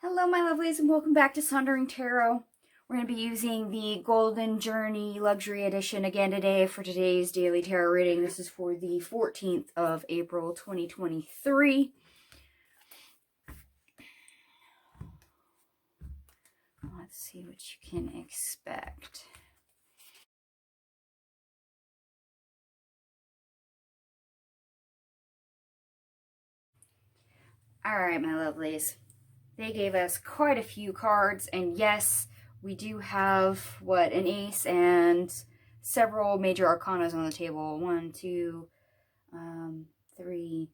Hello my lovelies and welcome back to Sondering Tarot. We're going to be using the Golden Journey Luxury Edition again today for today's daily tarot reading. This is for the 14th of April 2023. Let's see what you can expect. Alright my lovelies. They gave us quite a few cards, and yes, we do have, an ace and several major arcanas on the table. 1, 2, 3,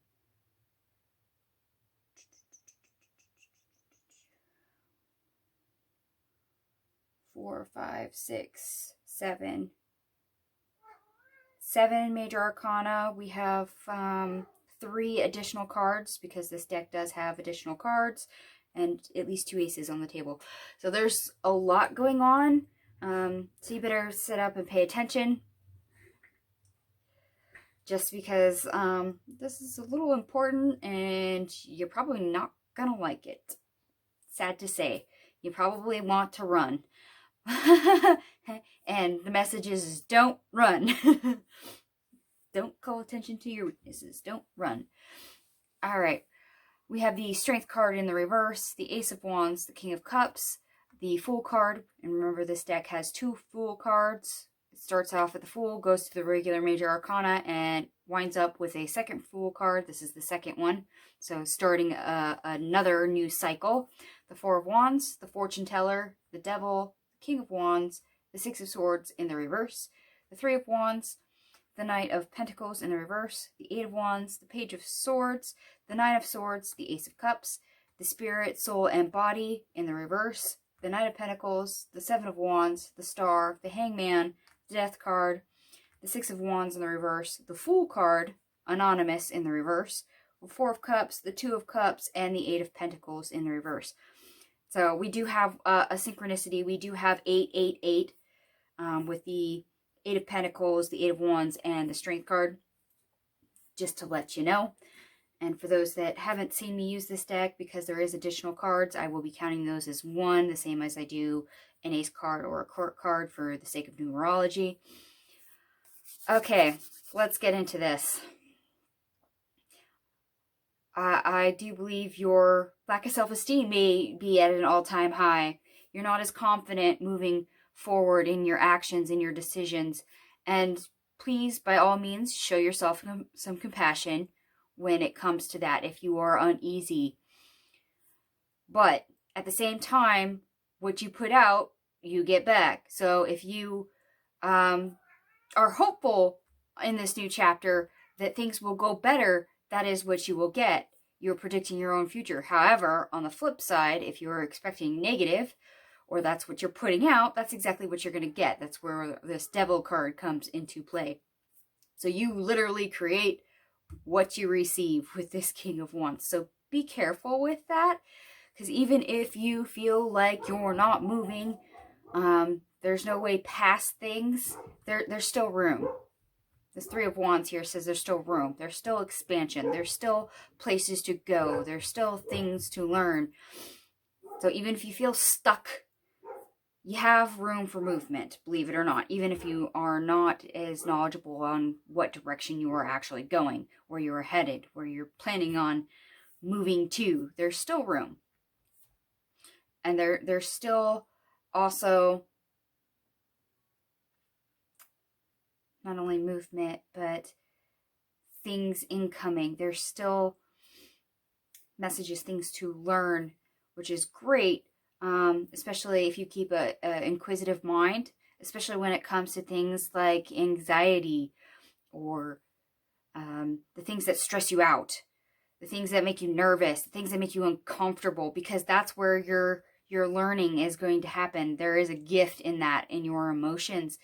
4, 5, 6, 7. 7 major arcana. We have 3 additional cards because this deck does have additional cards, and at least 2 aces on the table. So there's a lot going on. So you better sit up and pay attention. Just because this is a little important and you're probably not gonna like it. Sad to say. You probably want to run. And the message is don't run. Don't call attention to your weaknesses. Don't run. All right. We have the Strength card in the reverse, the Ace of Wands, the King of Cups, the Fool card. And remember, this deck has 2 Fool cards. It starts off with the Fool, goes to the regular major arcana, and winds up with a second Fool card. This is the second one. So starting another new cycle. The Four of Wands, the Fortune Teller, the Devil, the King of Wands, the Six of Swords in the reverse, the Three of Wands, the Knight of Pentacles in the reverse, the Eight of Wands, the Page of Swords, the Nine of Swords, the Ace of Cups, the Spirit, Soul, and Body in the reverse, the Knight of Pentacles, the Seven of Wands, the Star, the Hangman, the Death card, the Six of Wands in the reverse, the Fool card, Anonymous in the reverse, the Four of Cups, the Two of Cups, and the Eight of Pentacles in the reverse. So we do have a synchronicity. We do have 888 with the Eight of Pentacles, the Eight of Wands, and the Strength card, just to let you know. And for those that haven't seen me use this deck, because there is additional cards, I will be counting those as one, the same as I do an ace card or a court card for the sake of numerology. Okay, let's get into this. I do believe your lack of self-esteem may be at an all-time high. You're not as confident moving forward in your actions, in your decisions, and please, by all means, show yourself some compassion when it comes to that if you are uneasy. But at the same time, what you put out, you get back. So if you are hopeful in this new chapter that things will go better, that is what you will get. You're predicting your own future. However, on the flip side, if you're expecting negative, or that's what you're putting out, that's exactly what you're going to get. That's where this Devil card comes into play. So you literally create what you receive with this King of Wands. So be careful with that, because even if you feel like you're not moving, there's no way past things, there's still room. This Three of Wands here says there's still room. There's still expansion. There's still places to go. There's still things to learn. So even if you feel stuck, you have room for movement, believe it or not. Even if you are not as knowledgeable on what direction you are actually going, where you are headed, where you're planning on moving to, there's still room. And there's still also not only movement, but things incoming. There's still messages, things to learn, which is great, especially if you keep an inquisitive mind, especially when it comes to things like anxiety or the things that stress you out, the things that make you nervous, the things that make you uncomfortable, because that's where your learning is going to happen. There is a gift in that, in your emotions.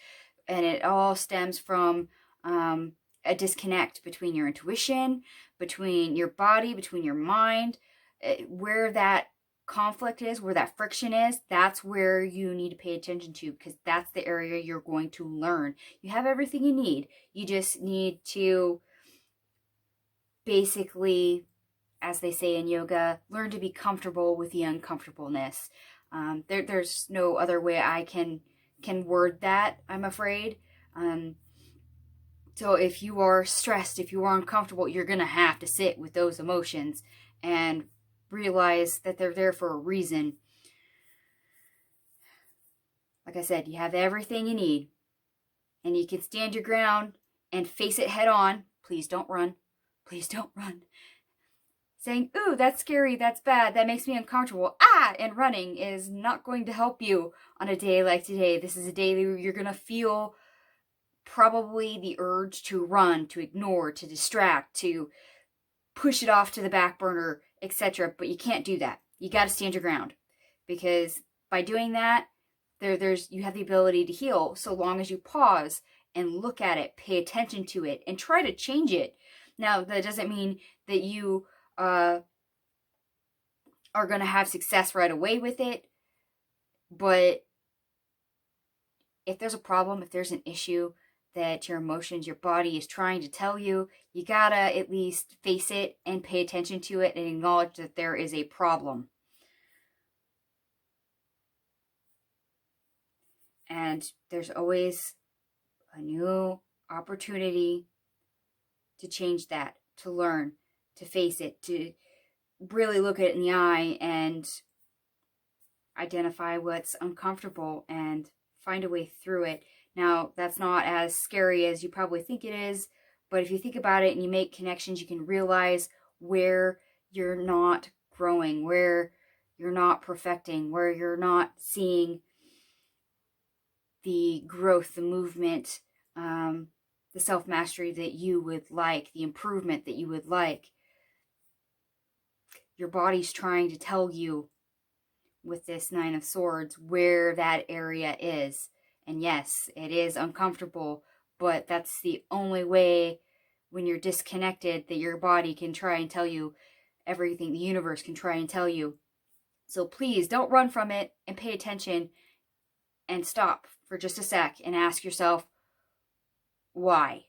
And it all stems from a disconnect between your intuition, between your body, between your mind. Where that conflict is, where that friction is, that's where you need to pay attention to, because that's the area you're going to learn. You have everything you need. You just need to basically as they say in yoga, learn to be comfortable with the uncomfortableness. There's no other way I can word that, I'm afraid. So if you are stressed, if you are uncomfortable, you're going to have to sit with those emotions and realize that they're there for a reason. Like I said, you have everything you need, and you can stand your ground and face it head on. Please don't run. Please don't run. Saying, ooh, that's scary, that's bad, that makes me uncomfortable, and running is not going to help you on a day like today. This is a day that you're going to feel probably the urge to run, to ignore, to distract, to push it off to the back burner, etc. But you can't do that. You got to stand your ground, because by doing that, you have the ability to heal so long as you pause and look at it, pay attention to it, and try to change it. Now, that doesn't mean that you are going to have success right away with it, but if there's a problem, if there's an issue that your emotions, your body is trying to tell you, you gotta at least face it and pay attention to it and acknowledge that there is a problem. And there's always a new opportunity to change that, to learn, to face it, to really look it in the eye and identify what's uncomfortable and find a way through it. Now, that's not as scary as you probably think it is, but if you think about it and you make connections, you can realize where you're not growing, where you're not perfecting, where you're not seeing the growth, the movement, the self-mastery that you would like, the improvement that you would like. Your body's trying to tell you with this Nine of Swords where that area is. And yes, it is uncomfortable, but that's the only way when you're disconnected that your body can try and tell you everything the universe can try and tell you. So please don't run from it, and pay attention and stop for just a sec and ask yourself, why?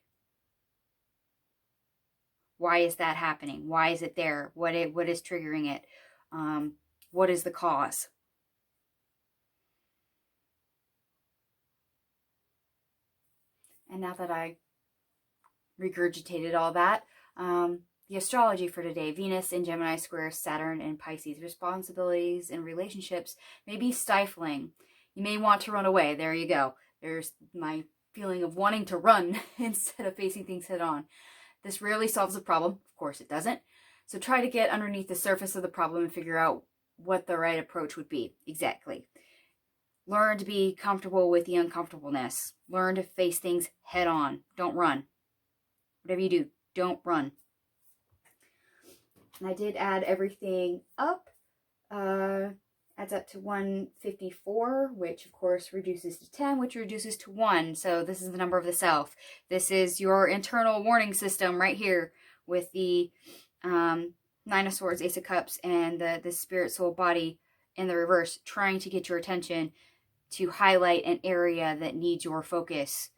Why is that happening? Why is it there? What is triggering it? What is the cause? And now that I regurgitated all that, the astrology for today: Venus in Gemini squares Saturn in Pisces. Responsibilities and relationships may be stifling. You may want to run away. There you go. There's my feeling of wanting to run instead of facing things head on. This rarely solves the problem. Of course it doesn't. So try to get underneath the surface of the problem and figure out what the right approach would be. Exactly. Learn to be comfortable with the uncomfortableness. Learn to face things head on. Don't run. Whatever you do, don't run. And I did add everything up. Adds up to 154, which of course reduces to 10, which reduces to 1. So this is the number of the self. This is your internal warning system right here with the Nine of Swords, Ace of Cups, and the spirit, soul, body in the reverse, trying to get your attention to highlight an area that needs your focus.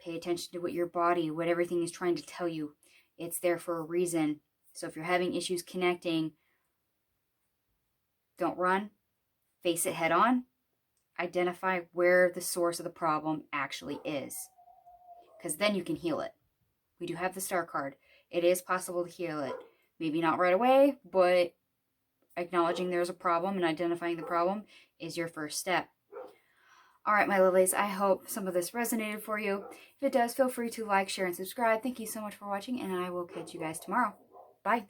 Pay attention to what your body, what everything is trying to tell you. It's there for a reason. So if you're having issues connecting, don't run. Face it head on. Identify where the source of the problem actually is, because then you can heal it. We do have the Star card. It is possible to heal it. Maybe not right away, but acknowledging there's a problem and identifying the problem is your first step. All right, my lovelies, I hope some of this resonated for you. If it does, feel free to like, share, and subscribe. Thank you so much for watching, and I will catch you guys tomorrow. Bye.